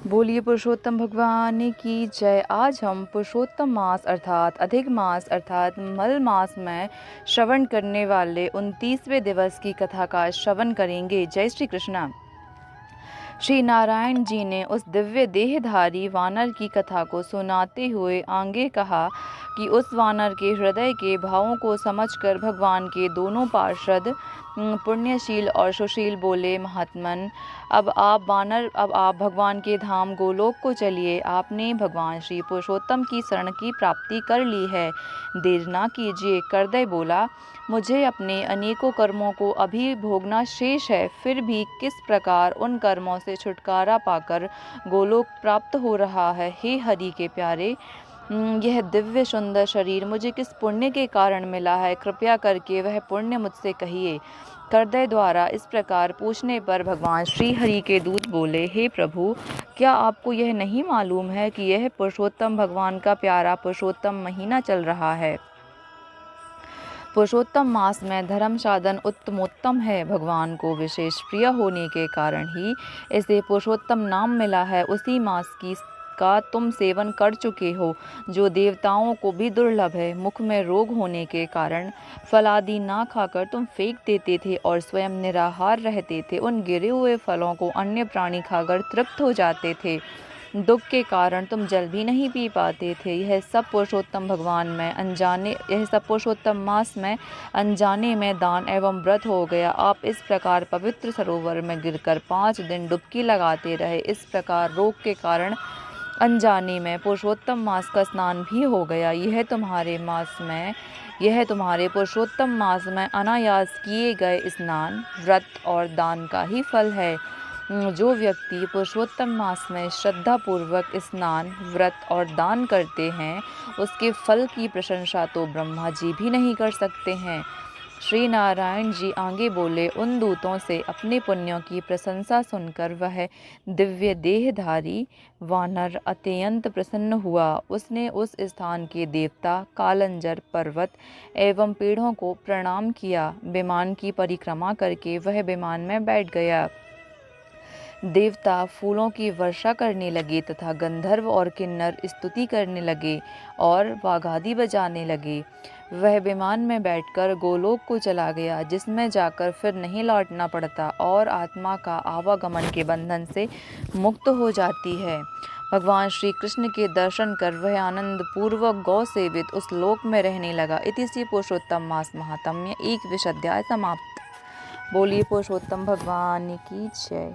बोलिए पुरुषोत्तम भगवान की जय। आज हम पुरुषोत्तम मास अर्थात अधिक मास अर्थात मल मास में श्रवण करने वाले 29वें दिवस की कथा का श्रवण करेंगे। जय श्री कृष्णा। श्री नारायण जी ने उस दिव्य देहधारी वानर की कथा को सुनाते हुए आगे कहा कि उस वानर के हृदय के भावों को समझकर भगवान के दोनों पार्षद पुण्यशील और सुशील बोले, महात्मन, अब आप भगवान के धाम गोलोक को चलिए। आपने भगवान श्री पुरुषोत्तम की शरण की प्राप्ति कर ली है, देर ना कीजिए। करदय बोला, मुझे अपने अनेकों कर्मों को अभी भोगना शेष है, फिर भी किस प्रकार उन कर्मों से छुटकारा पाकर गोलोक प्राप्त हो रहा है। हे हरि के प्यारे, यह दिव्य सुंदर शरीर मुझे किस पुण्य के कारण मिला है, कृपया करके वह पुण्य मुझसे कहिए। करदय द्वारा इस प्रकार पूछने पर भगवान श्री हरि के दूत बोले, हे प्रभु, क्या आपको यह नहीं मालूम है कि यह पुरुषोत्तम भगवान का प्यारा पुरुषोत्तम महीना चल रहा है। पुरुषोत्तम मास में धर्म साधन उत्तमोत्तम है। भगवान को विशेष प्रिय होने के कारण ही इसे पुरुषोत्तम नाम मिला है। उसी मास का तुम सेवन कर चुके हो, जो देवताओं को भी दुर्लभ है। मुख में रोग होने के कारण फल आदि ना खाकर तुम फेंक देते थे और स्वयं निराहार रहते थे। उन गिरे हुए फलों को अन्य प्राणी खाकर तृप्त हो जाते थे। दुख के कारण तुम जल भी नहीं पी पाते थे। यह सब पुरुषोत्तम मास में अनजाने में दान एवं व्रत हो गया। आप इस प्रकार पवित्र सरोवर में गिरकर 5 दिन डुबकी लगाते रहे। इस प्रकार रोग के कारण अनजाने में पुरुषोत्तम मास का स्नान भी हो गया। यह तुम्हारे पुरुषोत्तम मास में अनायास किए गए स्नान, व्रत और दान का ही फल है। जो व्यक्ति पुरुषोत्तम मास में श्रद्धा पूर्वक स्नान, व्रत और दान करते हैं, उसके फल की प्रशंसा तो ब्रह्मा जी भी नहीं कर सकते हैं। श्री नारायण जी आगे बोले, उन दूतों से अपने पुण्यों की प्रशंसा सुनकर वह दिव्य देहधारी वानर अत्यंत प्रसन्न हुआ। उसने उस स्थान के देवता, कालंजर, पर्वत एवं पेड़ों को प्रणाम किया। विमान की परिक्रमा करके वह विमान में बैठ गया। देवता फूलों की वर्षा करने लगे तथा गंधर्व और किन्नर स्तुति करने लगे और वाघादी बजाने लगे। वह विमान में बैठकर गोलोक को चला गया, जिसमें जाकर फिर नहीं लौटना पड़ता और आत्मा का आवागमन के बंधन से मुक्त हो जाती है। भगवान श्री कृष्ण के दर्शन कर वह आनंद पूर्वक गौ सेवित उस लोक में रहने लगा। इति श्री पुरुषोत्तम मास महात्म्य 21 अध्याय समाप्त। बोलिए पुरुषोत्तम भगवान की जय।